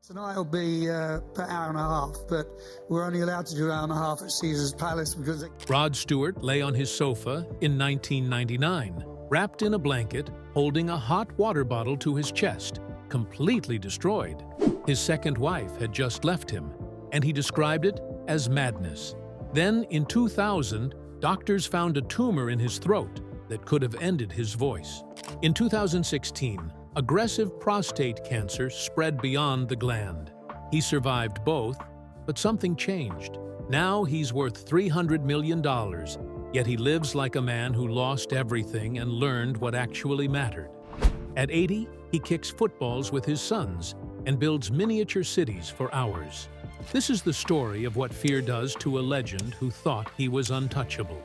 Tonight will be per hour and a half, but we're only allowed to do an hour and a half at Caesar's Palace because... Rod Stewart lay on his sofa in 1999, wrapped in a blanket, holding a hot water bottle to his chest, completely destroyed. His second wife had just left him, and he described it as madness. Then, in 2000, doctors found a tumor in his throat that could have ended his voice. In 2016, aggressive prostate cancer spread beyond the gland. He survived both, but something changed. Now he's worth $300 million, yet he lives like a man who lost everything and learned what actually mattered. At 80, he kicks footballs with his sons and builds miniature cities for hours. This is the story of what fear does to a legend who thought he was untouchable.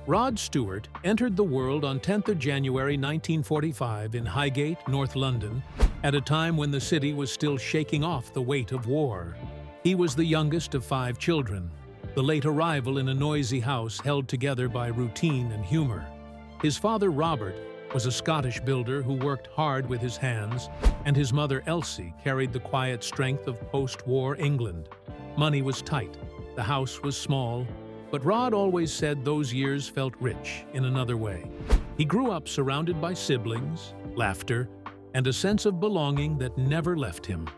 Rod Stewart entered the world on 10th of January 1945 in Highgate, North London, at a time when the city was still shaking off the weight of war. He was the youngest of 5 children, the late arrival in a noisy house held together by routine and humor. His father, Robert, was a Scottish builder who worked hard with his hands, and his mother, Elsie, carried the quiet strength of post-war England. Money was tight, the house was small, but Rod always said those years felt rich in another way. He grew up surrounded by siblings, laughter, and a sense of belonging that never left him.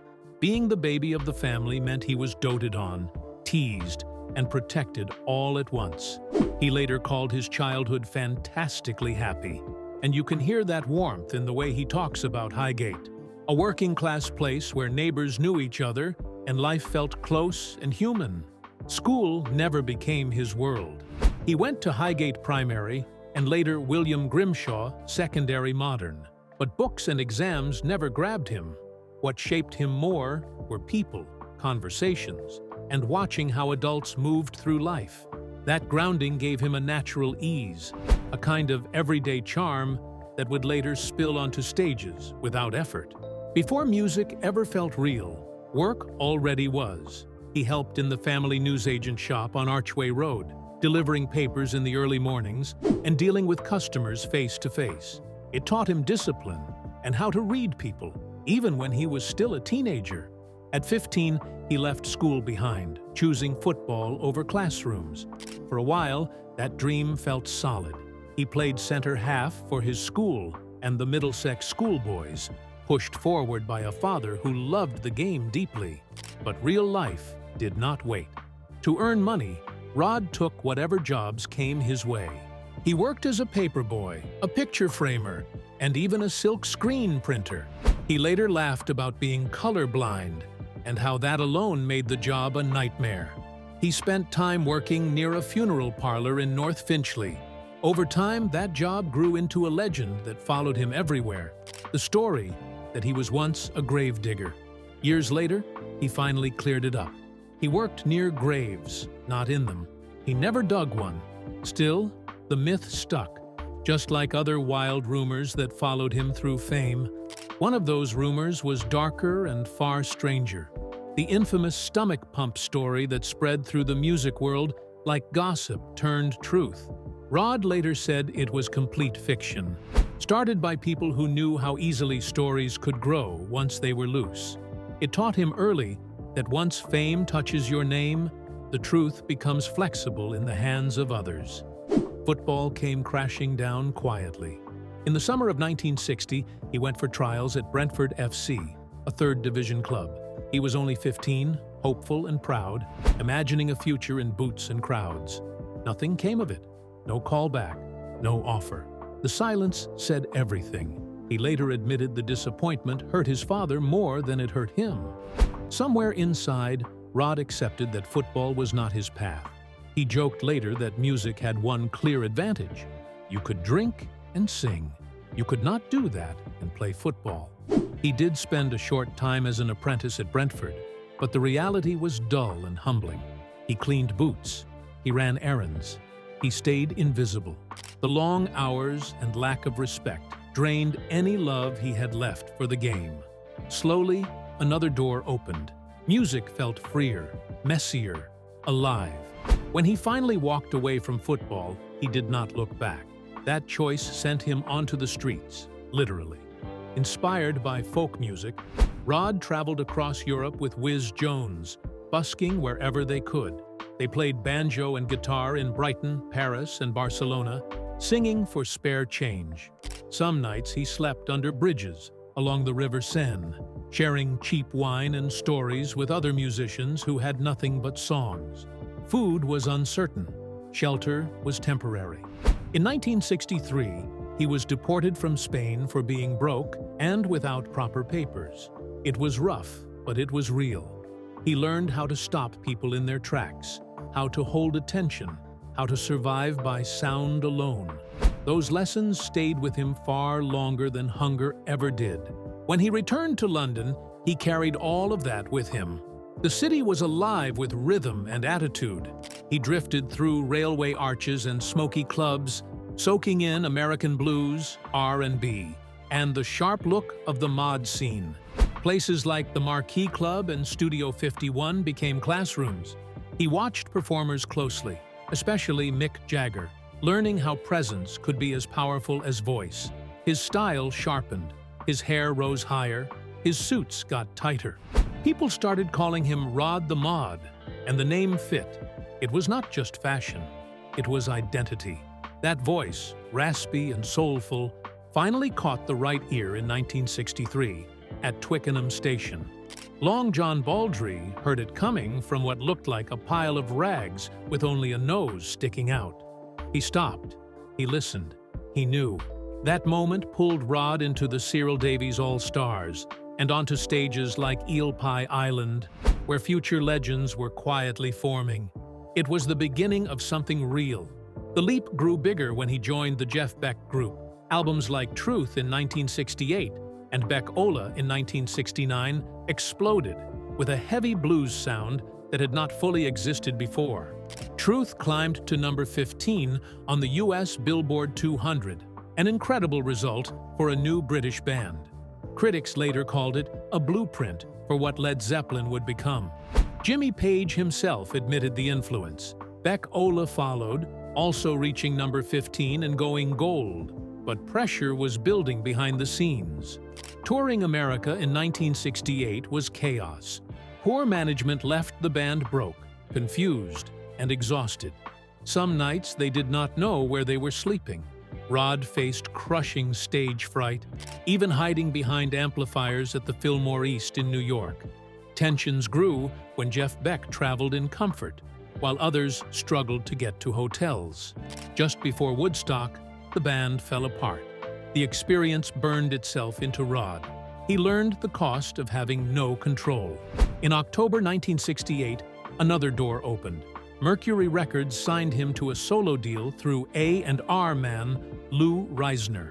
Being the baby of the family meant he was doted on, teased, and protected all at once. He later called his childhood fantastically happy, and you can hear that warmth in the way he talks about Highgate, a working-class place where neighbors knew each other and life felt close and human. School never became his world. He went to Highgate Primary and later William Grimshaw Secondary Modern. But books and exams never grabbed him. What shaped him more were people, conversations, and watching how adults moved through life. That grounding gave him a natural ease, a kind of everyday charm that would later spill onto stages without effort. Before music ever felt real, work already was. He helped in the family newsagent shop on Archway Road, delivering papers in the early mornings and dealing with customers face to face. It taught him discipline and how to read people, even when he was still a teenager. At 15, he left school behind, choosing football over classrooms. For a while, that dream felt solid. He played center half for his school and the Middlesex schoolboys, pushed forward by a father who loved the game deeply. But real life did not wait. To earn money, Rod took whatever jobs came his way. He worked as a paperboy, a picture framer, and even a silk screen printer. He later laughed about being colorblind and how that alone made the job a nightmare. He spent time working near a funeral parlor in North Finchley. Over time, that job grew into a legend that followed him everywhere. The story that he was once a gravedigger. Years later, he finally cleared it up. He worked near graves, not in them. He never dug one. Still, the myth stuck, just like other wild rumors that followed him through fame. One of those rumors was darker and far stranger. The infamous stomach pump story that spread through the music world like gossip turned truth. Rod later said it was complete fiction, started by people who knew how easily stories could grow once they were loose. It taught him early that once fame touches your name, the truth becomes flexible in the hands of others. Football came crashing down quietly. In the summer of 1960, he went for trials at Brentford FC, a third division club. He was only 15, hopeful and proud, imagining a future in boots and crowds. Nothing came of it. No callback, no offer. The silence said everything. He later admitted the disappointment hurt his father more than it hurt him. Somewhere inside, Rod accepted that football was not his path. He joked later that music had one clear advantage. You could drink and sing. You could not do that and play football. He did spend a short time as an apprentice at Brentford, but the reality was dull and humbling. He cleaned boots. He ran errands. He stayed invisible. The long hours and lack of respect drained any love he had left for the game. Slowly, another door opened. Music felt freer, messier, alive. When he finally walked away from football, he did not look back. That choice sent him onto the streets, literally. Inspired by folk music, Rod traveled across Europe with Whiz Jones, busking wherever they could. They played banjo and guitar in Brighton, Paris, and Barcelona, singing for spare change. Some nights he slept under bridges along the River Seine, sharing cheap wine and stories with other musicians who had nothing but songs. Food was uncertain. Shelter was temporary. In 1963, he was deported from Spain for being broke and without proper papers. It was rough, but it was real. He learned how to stop people in their tracks, how to hold attention, how to survive by sound alone. Those lessons stayed with him far longer than hunger ever did. When he returned to London, he carried all of that with him. The city was alive with rhythm and attitude. He drifted through railway arches and smoky clubs, soaking in American blues, R&B, and the sharp look of the mod scene. Places like the Marquee Club and Studio 51 became classrooms. He watched performers closely, especially Mick Jagger, learning how presence could be as powerful as voice. His style sharpened, his hair rose higher, his suits got tighter. People started calling him Rod the Mod, and the name fit. It was not just fashion, it was identity. That voice, raspy and soulful, finally caught the right ear in 1963 at Twickenham Station. Long John Baldry heard it coming from what looked like a pile of rags with only a nose sticking out. He stopped. He listened. He knew. That moment pulled Rod into the Cyril Davies All-Stars and onto stages like Eel Pie Island, where future legends were quietly forming. It was the beginning of something real. The leap grew bigger when he joined the Jeff Beck Group. Albums like Truth in 1968 and Beck Ola in 1969 exploded with a heavy blues sound that had not fully existed before. Truth climbed to number 15 on the US Billboard 200, an incredible result for a new British band. Critics later called it a blueprint for what Led Zeppelin would become. Jimmy Page himself admitted the influence. Beck Ola followed, also reaching number 15 and going gold, but pressure was building behind the scenes. Touring America in 1968 was chaos. Poor management left the band broke, confused, and exhausted. Some nights they did not know where they were sleeping. Rod faced crushing stage fright, even hiding behind amplifiers at the Fillmore East in New York. Tensions grew when Jeff Beck traveled in comfort, while others struggled to get to hotels. Just before Woodstock, the band fell apart. The experience burned itself into Rod. He learned the cost of having no control. In October 1968, another door opened. Mercury Records signed him to a solo deal through A&R man Lou Reisner.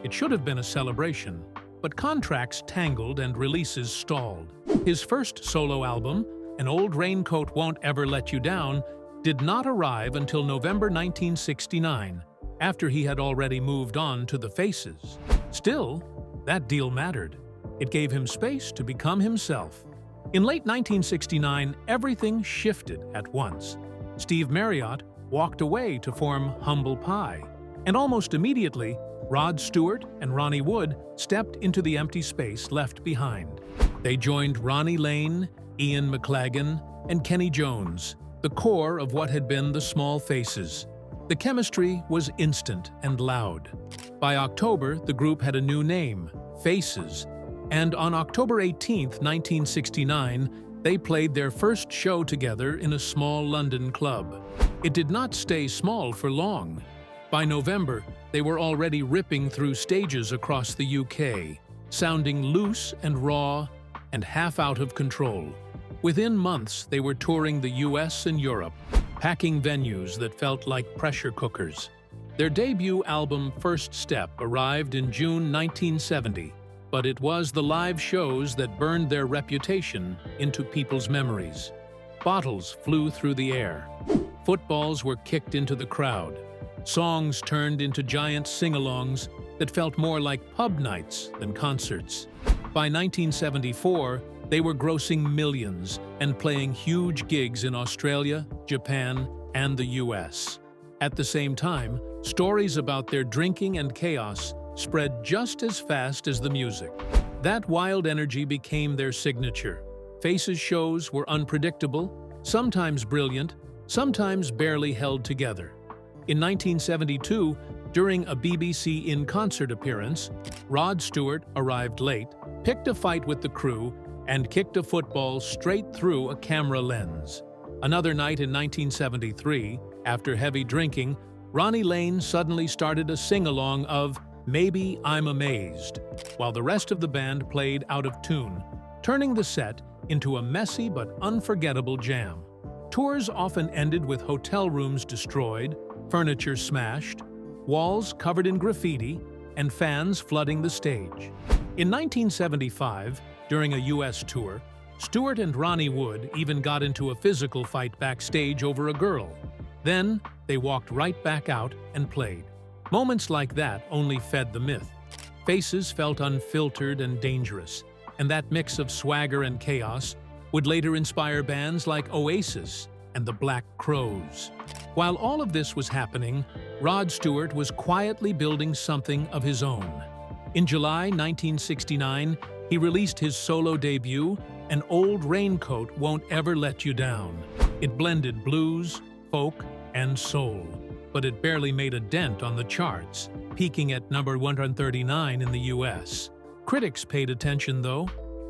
It should have been a celebration, but contracts tangled and releases stalled. His first solo album, An Old Raincoat Won't Ever Let You Down, did not arrive until November 1969, after he had already moved on to the Faces. Still, that deal mattered. It gave him space to become himself. In late 1969, everything shifted at once. Steve Marriott walked away to form Humble Pie, and almost immediately, Rod Stewart and Ronnie Wood stepped into the empty space left behind. They joined Ronnie Lane, Ian McLagan, and Kenny Jones, the core of what had been the Small Faces. The chemistry was instant and loud. By October, the group had a new name, Faces, and on October 18, 1969, they played their first show together in a small London club. It did not stay small for long. By November, they were already ripping through stages across the UK, sounding loose and raw and half out of control. Within months, they were touring the US and Europe, packing venues that felt like pressure cookers. Their debut album, First Step, arrived in June 1970, but it was the live shows that burned their reputation into people's memories. Bottles flew through the air. Footballs were kicked into the crowd. Songs turned into giant sing-alongs that felt more like pub nights than concerts. By 1974, they were grossing millions and playing huge gigs in Australia, Japan, and the US. At the same time, stories about their drinking and chaos spread just as fast as the music. That wild energy became their signature. Faces shows were unpredictable, sometimes brilliant, sometimes barely held together. In 1972, during a BBC in-concert appearance, Rod Stewart arrived late, picked a fight with the crew, and kicked a football straight through a camera lens. Another night in 1973, after heavy drinking, Ronnie Lane suddenly started a sing-along of "Maybe I'm Amazed," while the rest of the band played out of tune, turning the set into a messy but unforgettable jam. Tours often ended with hotel rooms destroyed, furniture smashed, walls covered in graffiti, and fans flooding the stage. In 1975, during a U.S. tour, Stewart and Ronnie Wood even got into a physical fight backstage over a girl. Then, they walked right back out and played. Moments like that only fed the myth. Faces felt unfiltered and dangerous, and that mix of swagger and chaos would later inspire bands like Oasis and the Black Crowes. While all of this was happening, Rod Stewart was quietly building something of his own. In July 1969, he released his solo debut, An Old Raincoat Won't Ever Let You Down. It blended blues, folk, and soul, but it barely made a dent on the charts, peaking at number 139 in the US. Critics paid attention, though.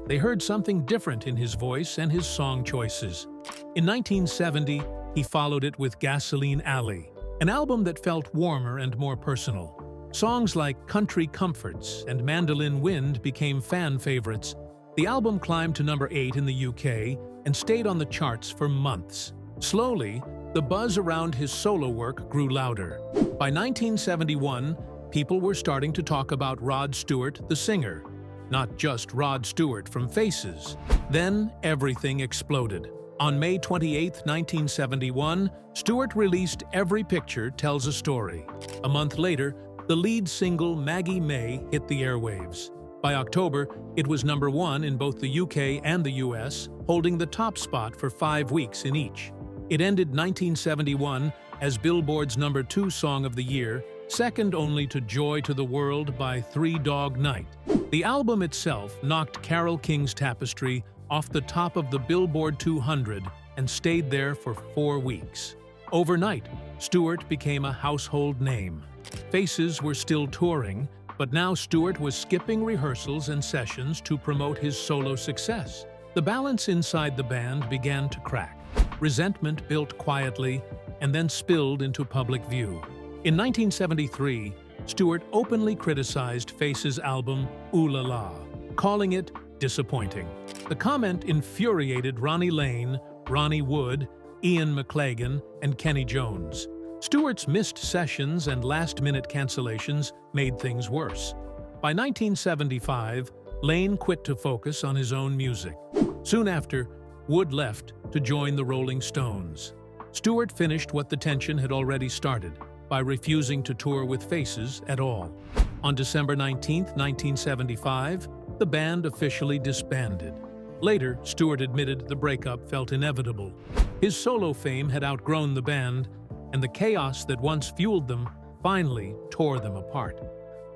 They heard something different in his voice and his song choices. In 1970, he followed it with Gasoline Alley, an album that felt warmer and more personal. Songs like Country Comforts and Mandolin Wind became fan favorites. The album climbed to number 8 in the UK and stayed on the charts for months. Slowly, the buzz around his solo work grew louder. By 1971, people were starting to talk about Rod Stewart, the singer, not just Rod Stewart from Faces. Then, everything exploded. On May 28, 1971, Stewart released Every Picture Tells a Story. A month later, the lead single Maggie May hit the airwaves. By October, it was number 1 in both the UK and the US, holding the top spot for 5 weeks in each. It ended 1971 as Billboard's number 2 song of the year, second only to Joy to the World by Three Dog Night. The album itself knocked Carole King's Tapestry off the top of the Billboard 200 and stayed there for 4 weeks. Overnight, Stewart became a household name. Faces were still touring, but now Stewart was skipping rehearsals and sessions to promote his solo success. The balance inside the band began to crack. Resentment built quietly and then spilled into public view. In 1973, Stewart openly criticized Faces' album Ooh La La, calling it disappointing. The comment infuriated Ronnie Lane, Ronnie Wood, Ian McLagan, and Kenny Jones. Stewart's missed sessions and last-minute cancellations made things worse. By 1975, Lane quit to focus on his own music. Soon after, Wood left to join the Rolling Stones. Stewart finished what the tension had already started by refusing to tour with Faces at all. On December 19, 1975, the band officially disbanded. Later, Stewart admitted the breakup felt inevitable. His solo fame had outgrown the band, and the chaos that once fueled them finally tore them apart.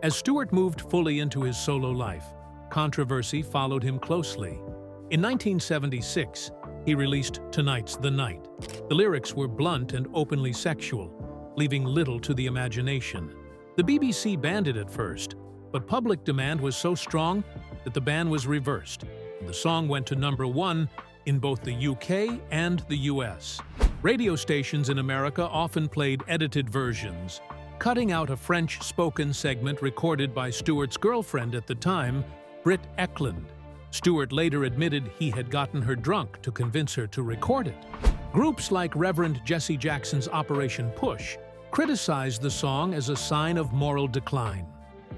As Stewart moved fully into his solo life, controversy followed him closely. In 1976, he released Tonight's the Night. The lyrics were blunt and openly sexual, leaving little to the imagination. The BBC banned it at first, but public demand was so strong that the ban was reversed, and the song went to number 1 in both the UK and the US. Radio stations in America often played edited versions, cutting out a French-spoken segment recorded by Stewart's girlfriend at the time, Britt Eklund. Stewart later admitted he had gotten her drunk to convince her to record it. Groups like Reverend Jesse Jackson's Operation Push criticized the song as a sign of moral decline.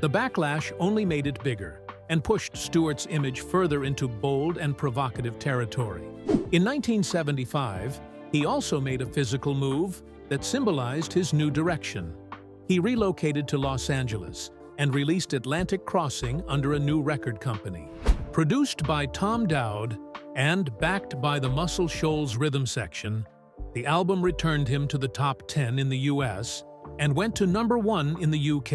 The backlash only made it bigger and pushed Stewart's image further into bold and provocative territory. In 1975, he also made a physical move that symbolized his new direction. He relocated to Los Angeles and released Atlantic Crossing under a new record company. Produced by Tom Dowd and backed by the Muscle Shoals rhythm section, the album returned him to the top 10 in the US and went to number 1 in the UK.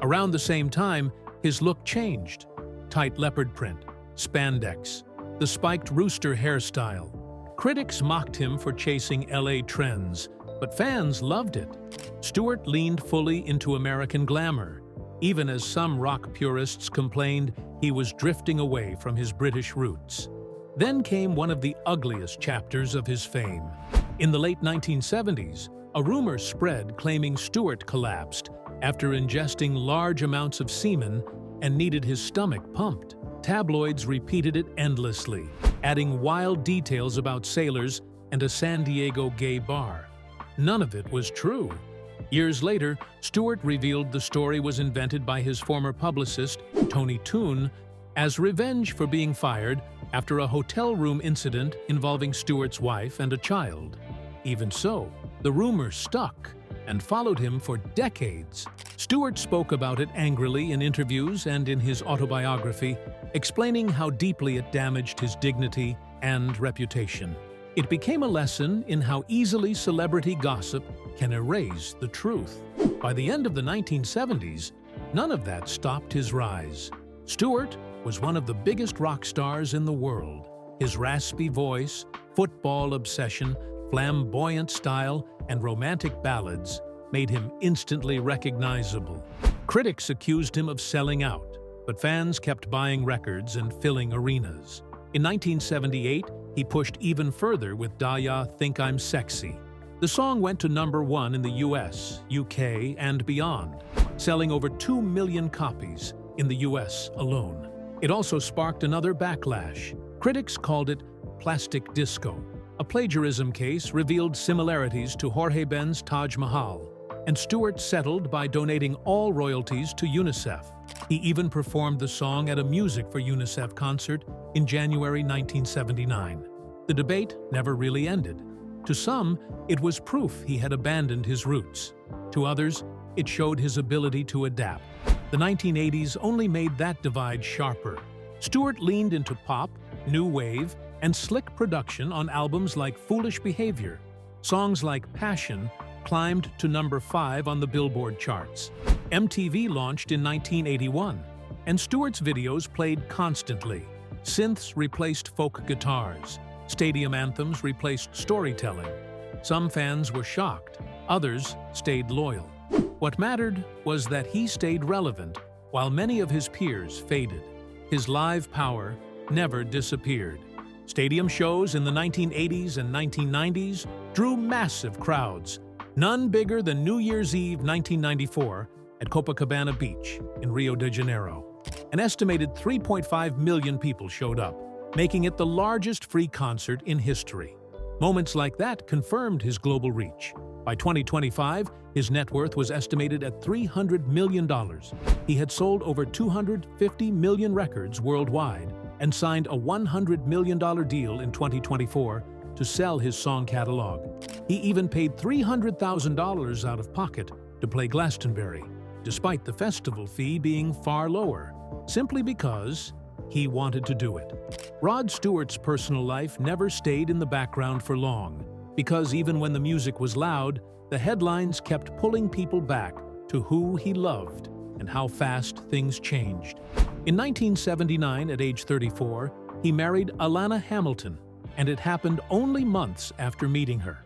Around the same time, his look changed. tight leopard print, spandex, the spiked rooster hairstyle. Critics mocked him for chasing LA trends, but fans loved it. Stewart leaned fully into American glamour, even as some rock purists complained he was drifting away from his British roots. Then came one of the ugliest chapters of his fame. In the late 1970s, a rumor spread claiming Stewart collapsed after ingesting large amounts of semen and needed his stomach pumped. Tabloids repeated it endlessly, adding wild details about sailors and a San Diego gay bar. None of it was true. Years later, Stewart revealed the story was invented by his former publicist, Tony Toon, as revenge for being fired after a hotel room incident involving Stewart's wife and a child. Even so, the rumor stuck and followed him for decades. Stewart spoke about it angrily in interviews and in his autobiography, explaining how deeply it damaged his dignity and reputation. It became a lesson in how easily celebrity gossip can erase the truth. By the end of the 1970s, none of that stopped his rise. Stewart was one of the biggest rock stars in the world. His raspy voice, football obsession, flamboyant style, and romantic ballads made him instantly recognizable. Critics accused him of selling out, but fans kept buying records and filling arenas. In 1978, he pushed even further with Daya Think I'm Sexy. The song went to #1 in the US, UK, and beyond, selling over 2 million copies in the US alone. It also sparked another backlash. Critics called it plastic disco. A plagiarism case revealed similarities to Jorge Ben's Taj Mahal, and Stewart settled by donating all royalties to UNICEF. He even performed the song at a Music for UNICEF concert in January 1979. The debate never really ended. To some, it was proof he had abandoned his roots. To others, it showed his ability to adapt. The 1980s only made that divide sharper. Stewart leaned into pop, new wave, and slick production on albums like Foolish Behavior. Songs like Passion climbed to #5 on the Billboard charts. MTV launched in 1981, and Stewart's videos played constantly. Synths replaced folk guitars. Stadium anthems replaced storytelling. Some fans were shocked, others stayed loyal. What mattered was that he stayed relevant, while many of his peers faded. His live power never disappeared. Stadium shows in the 1980s and 1990s drew massive crowds, none bigger than New Year's Eve 1994 at Copacabana Beach in Rio de Janeiro. An estimated 3.5 million people showed up, making it the largest free concert in history. Moments like that confirmed his global reach. By 2025, his net worth was estimated at $300 million. He had sold over 250 million records worldwide and signed a $100 million deal in 2024 to sell his song catalog. He even paid $300,000 out of pocket to play Glastonbury, despite the festival fee being far lower, simply because he wanted to do it. Rod Stewart's personal life never stayed in the background for long, because even when the music was loud, the headlines kept pulling people back to who he loved and how fast things changed. In 1979, at age 34, he married Alana Hamilton, and it happened only months after meeting her.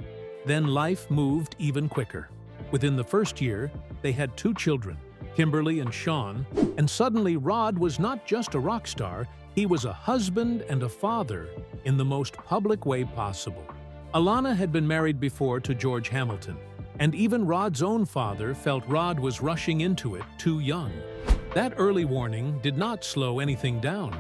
Then life moved even quicker. Within the first year, they had 2 children, Kimberly and Sean, and suddenly Rod was not just a rock star, he was a husband and a father in the most public way possible. Alana had been married before to George Hamilton, and even Rod's own father felt Rod was rushing into it too young. That early warning did not slow anything down.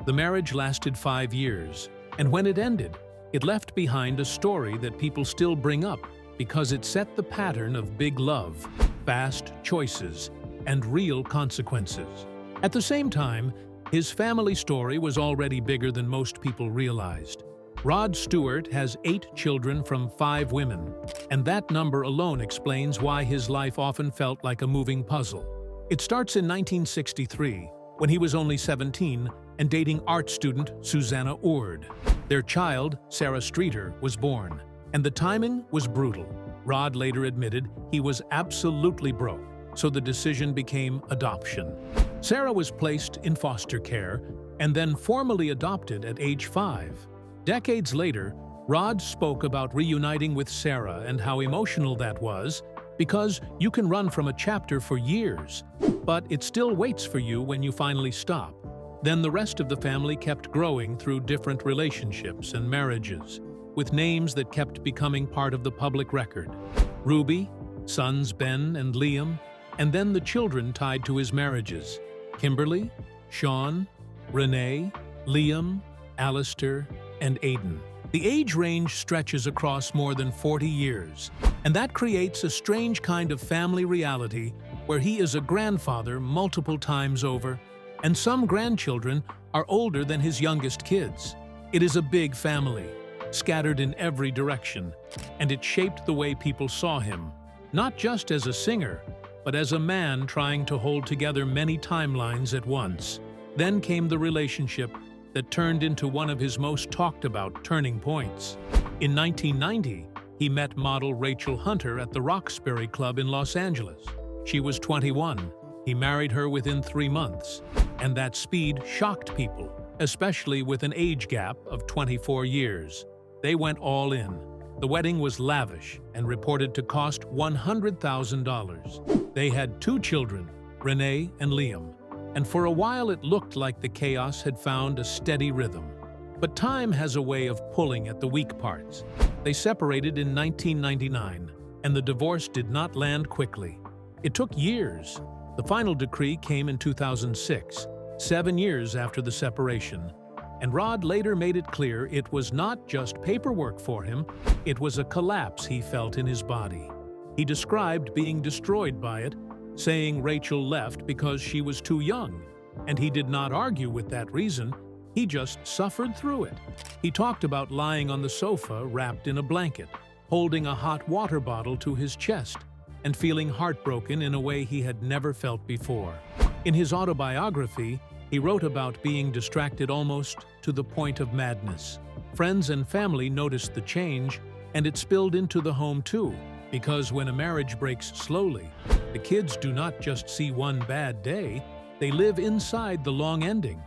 The marriage lasted 5 years, and when it ended, it left behind a story that people still bring up because it set the pattern of big love, fast choices, and real consequences. At the same time, his family story was already bigger than most people realized. Rod Stewart has 8 children from 5 women, and that number alone explains why his life often felt like a moving puzzle. It starts in 1963, when he was only 17 and dating art student Susanna Ord. Their child, Sarah Streeter, was born, and the timing was brutal. Rod later admitted he was absolutely broke. so the decision became adoption. Sarah was placed in foster care and then formally adopted at age 5. Decades later, Rod spoke about reuniting with Sarah and how emotional that was, because you can run from a chapter for years, but it still waits for you when you finally stop. Then the rest of the family kept growing through different relationships and marriages, with names that kept becoming part of the public record. Ruby, sons Ben and Liam, and then the children tied to his marriages: Kimberly, Sean, Renee, Liam, Alistair, and Aidan. The age range stretches across more than 40 years, and that creates a strange kind of family reality where he is a grandfather multiple times over, and some grandchildren are older than his youngest kids. It is a big family, scattered in every direction, and it shaped the way people saw him, not just as a singer, but as a man trying to hold together many timelines at once. Then came the relationship that turned into one of his most talked about turning points. In 1990, he met model Rachel Hunter at the Roxbury Club in Los Angeles. She was 21. He married her within 3 months, and that speed shocked people, especially with an age gap of 24 years. They went all in. The wedding was lavish and reported to cost $100,000. They had 2 children, Renee and Liam, and for a while it looked like the chaos had found a steady rhythm. But time has a way of pulling at the weak parts. They separated in 1999, and the divorce did not land quickly. It took years. The final decree came in 2006, 7 years after the separation. And Rod later made it clear it was not just paperwork for him, it was a collapse he felt in his body. He described being destroyed by it, saying Rachel left because she was too young, and he did not argue with that reason, he just suffered through it. He talked about lying on the sofa wrapped in a blanket, holding a hot water bottle to his chest, and feeling heartbroken in a way he had never felt before. In his autobiography, he wrote about being distracted almost to the point of madness. Friends and family noticed the change, and it spilled into the home too, because when a marriage breaks slowly, the kids do not just see one bad day, they live inside the long ending.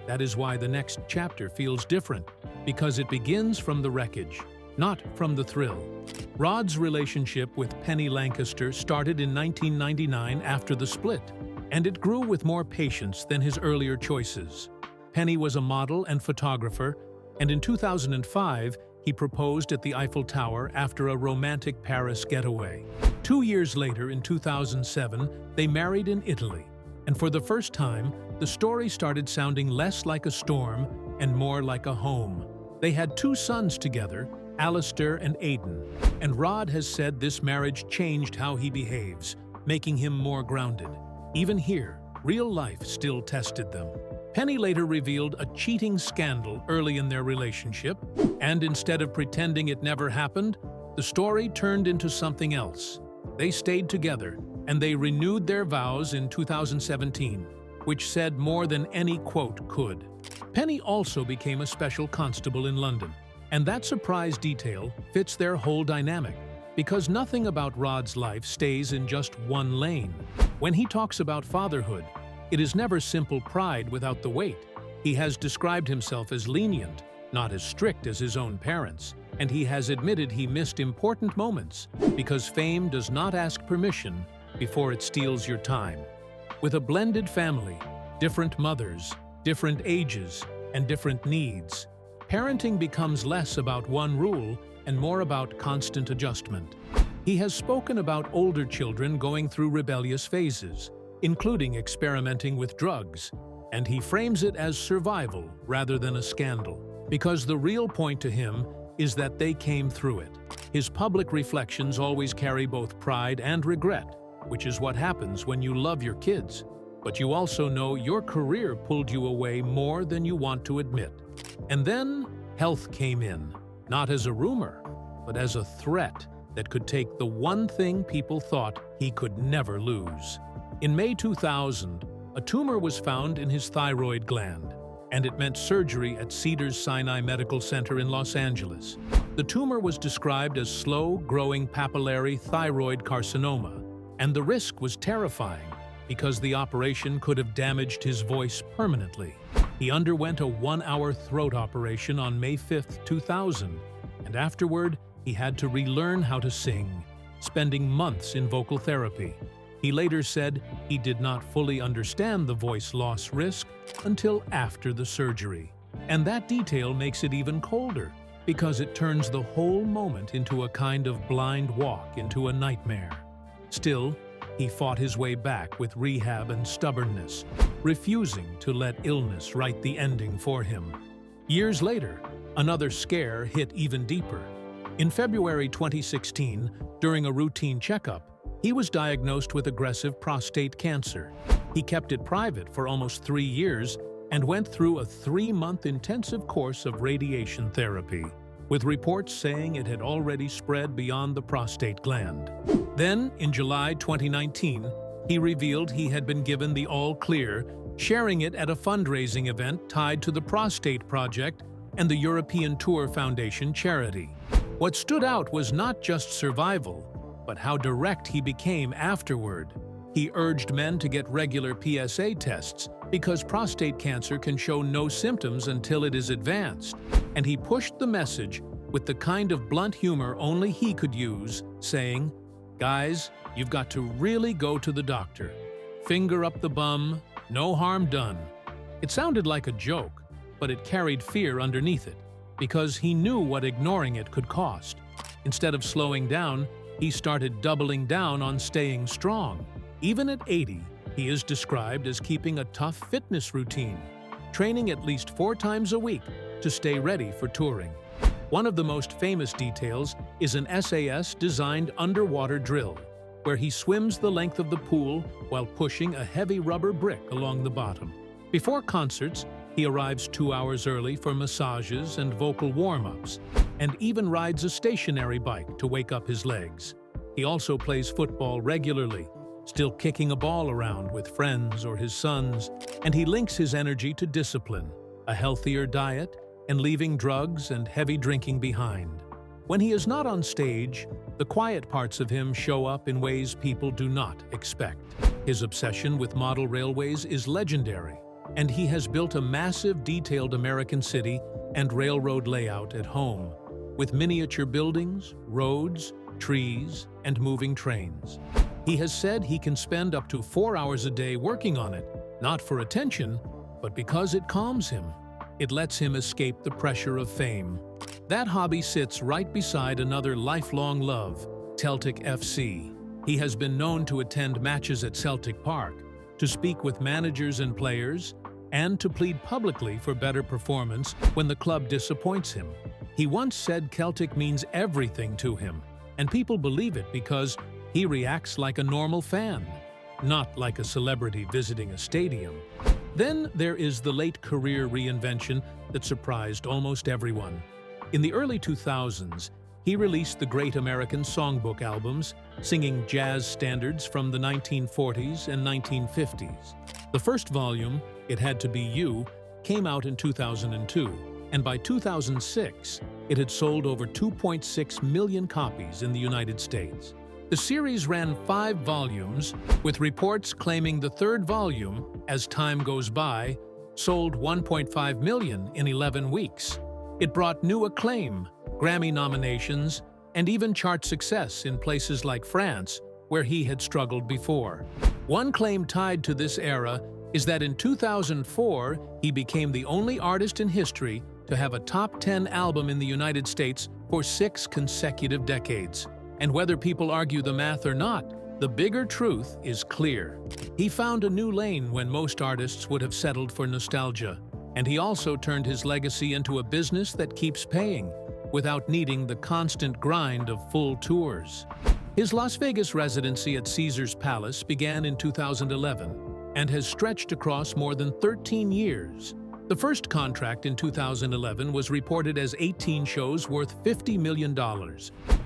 That is why the next chapter feels different, because it begins from the wreckage, not from the thrill. Rod's relationship with Penny Lancaster started in 1999 after the split, and it grew with more patience than his earlier choices. Penny was a model and photographer, and in 2005, he proposed at the Eiffel Tower after a romantic Paris getaway. 2 years later, in 2007, they married in Italy, and for the first time, the story started sounding less like a storm and more like a home. They had 2 sons together, Alistair and Aidan, and Rod has said this marriage changed how he behaves, making him more grounded. Even here, real life still tested them. Penny later revealed a cheating scandal early in their relationship, and instead of pretending it never happened, the story turned into something else. They stayed together, and they renewed their vows in 2017, which said more than any quote could. Penny also became a special constable in London, and that surprise detail fits their whole dynamic, because nothing about Rod's life stays in just one lane. When he talks about fatherhood, it is never simple pride without the weight. He has described himself as lenient, not as strict as his own parents, and he has admitted he missed important moments because fame does not ask permission before it steals your time. With a blended family, different mothers, different ages, and different needs, parenting becomes less about one rule and more about constant adjustment. He has spoken about older children going through rebellious phases, including experimenting with drugs, and he frames it as survival rather than a scandal, because the real point to him is that they came through it. His public reflections always carry both pride and regret, which is what happens when you love your kids, but you also know your career pulled you away more than you want to admit. And then health came in, not as a rumor, but as a threat that could take the one thing people thought he could never lose. In May 2000, a tumor was found in his thyroid gland, and it meant surgery at Cedars-Sinai Medical Center in Los Angeles. The tumor was described as slow-growing papillary thyroid carcinoma, and the risk was terrifying because the operation could have damaged his voice permanently. He underwent a 1-hour throat operation on May 5, 2000, and afterward, he had to relearn how to sing, spending months in vocal therapy. He later said he did not fully understand the voice loss risk until after the surgery. And that detail makes it even colder, because it turns the whole moment into a kind of blind walk into a nightmare. Still, he fought his way back with rehab and stubbornness, refusing to let illness write the ending for him. Years later, another scare hit even deeper. In February 2016, during a routine checkup, he was diagnosed with aggressive prostate cancer. He kept it private for almost 3 years and went through a 3-month intensive course of radiation therapy, with reports saying it had already spread beyond the prostate gland. Then, in July 2019, he revealed he had been given the all-clear, sharing it at a fundraising event tied to the Prostate Project and the European Tour Foundation charity. What stood out was not just survival, but how direct he became afterward. He urged men to get regular PSA tests because prostate cancer can show no symptoms until it is advanced, and he pushed the message with the kind of blunt humor only he could use, saying, "Guys, you've got to really go to the doctor. Finger up the bum, no harm done." It sounded like a joke, but it carried fear underneath it, because he knew what ignoring it could cost. Instead of slowing down, he started doubling down on staying strong. Even at 80, he is described as keeping a tough fitness routine, training at least 4 times a week to stay ready for touring. One of the most famous details is an SAS-designed underwater drill, where he swims the length of the pool while pushing a heavy rubber brick along the bottom. Before concerts, he arrives 2 hours early for massages and vocal warm-ups, and even rides a stationary bike to wake up his legs. He also plays football regularly, still kicking a ball around with friends or his sons, and he links his energy to discipline, a healthier diet, and leaving drugs and heavy drinking behind. When he is not on stage, the quiet parts of him show up in ways people do not expect. His obsession with model railways is legendary, and he has built a massive detailed American city and railroad layout at home, with miniature buildings, roads, trees, and moving trains. He has said he can spend up to 4 hours a day working on it, not for attention, but because it calms him. It lets him escape the pressure of fame. That hobby sits right beside another lifelong love, Celtic FC. He has been known to attend matches at Celtic Park, to speak with managers and players, and to plead publicly for better performance when the club disappoints him. He once said Celtic means everything to him, and people believe it because he reacts like a normal fan, not like a celebrity visiting a stadium. Then there is the late career reinvention that surprised almost everyone. In the early 2000s, he released the Great American Songbook albums, singing jazz standards from the 1940s and 1950s. The first volume, It Had to Be You, came out in 2002, and by 2006, it had sold over 2.6 million copies in the United States. The series ran 5 volumes, with reports claiming the 3rd volume, As Time Goes By, sold 1.5 million in 11 weeks. It brought new acclaim, Grammy nominations, and even chart success in places like France, where he had struggled before. One claim tied to this era is that in 2004, he became the only artist in history to have a top 10 album in the United States for 6 consecutive decades. And whether people argue the math or not, the bigger truth is clear. He found a new lane when most artists would have settled for nostalgia, and he also turned his legacy into a business that keeps paying, without needing the constant grind of full tours. His Las Vegas residency at Caesars Palace began in 2011 and has stretched across more than 13 years. The first contract in 2011 was reported as 18 shows worth $50 million,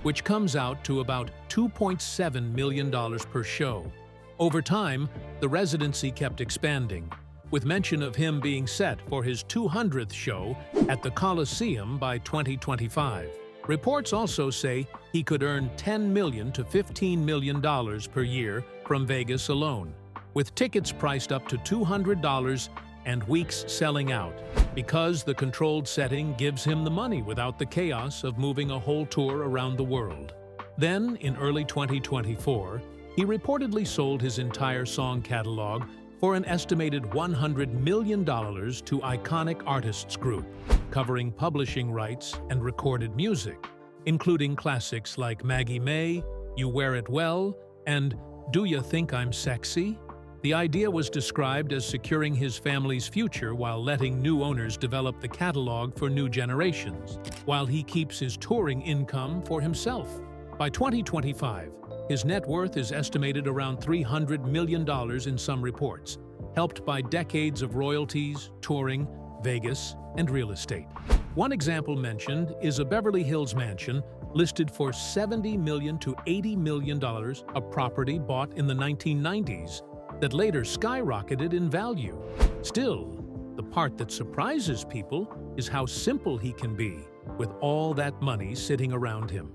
which comes out to about $2.7 million per show. Over time, the residency kept expanding, with mention of him being set for his 200th show at the Coliseum by 2025. Reports also say he could earn $10 million to $15 million per year from Vegas alone, with tickets priced up to $200 and weeks selling out, because the controlled setting gives him the money without the chaos of moving a whole tour around the world. Then, in early 2024, he reportedly sold his entire song catalog for an estimated $100 million to Iconic Artists Group, covering publishing rights and recorded music, including classics like Maggie May, You Wear It Well, and Do You Think I'm Sexy? The idea was described as securing his family's future while letting new owners develop the catalog for new generations, while he keeps his touring income for himself. By 2025, his net worth is estimated around $300 million in some reports, helped by decades of royalties, touring, Vegas, and real estate. One example mentioned is a Beverly Hills mansion listed for $70 million to $80 million, a property bought in the 1990s that later skyrocketed in value. Still, the part that surprises people is how simple he can be with all that money sitting around him.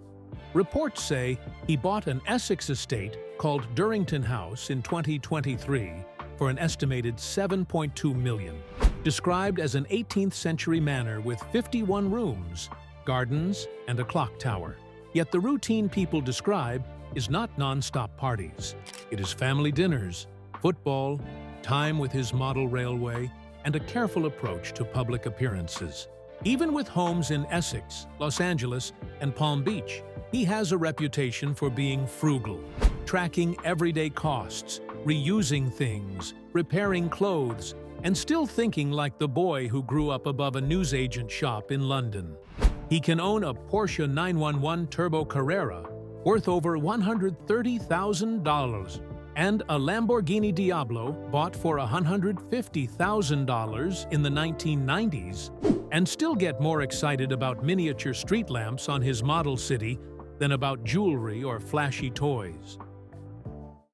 Reports say he bought an Essex estate called Durrington House in 2023 for an estimated $7.2 million, described as an 18th century manor with 51 rooms, gardens, and a clock tower. Yet the routine people describe is not non-stop parties. It is family dinners, football, time with his model railway, and a careful approach to public appearances. Even with homes in Essex, Los Angeles, and Palm Beach, he has a reputation for being frugal, tracking everyday costs, reusing things, repairing clothes, and still thinking like the boy who grew up above a newsagent shop in London. He can own a Porsche 911 Turbo Carrera worth over $130,000 and a Lamborghini Diablo bought for $150,000 in the 1990s, and still get more excited about miniature street lamps on his model city than about jewelry or flashy toys.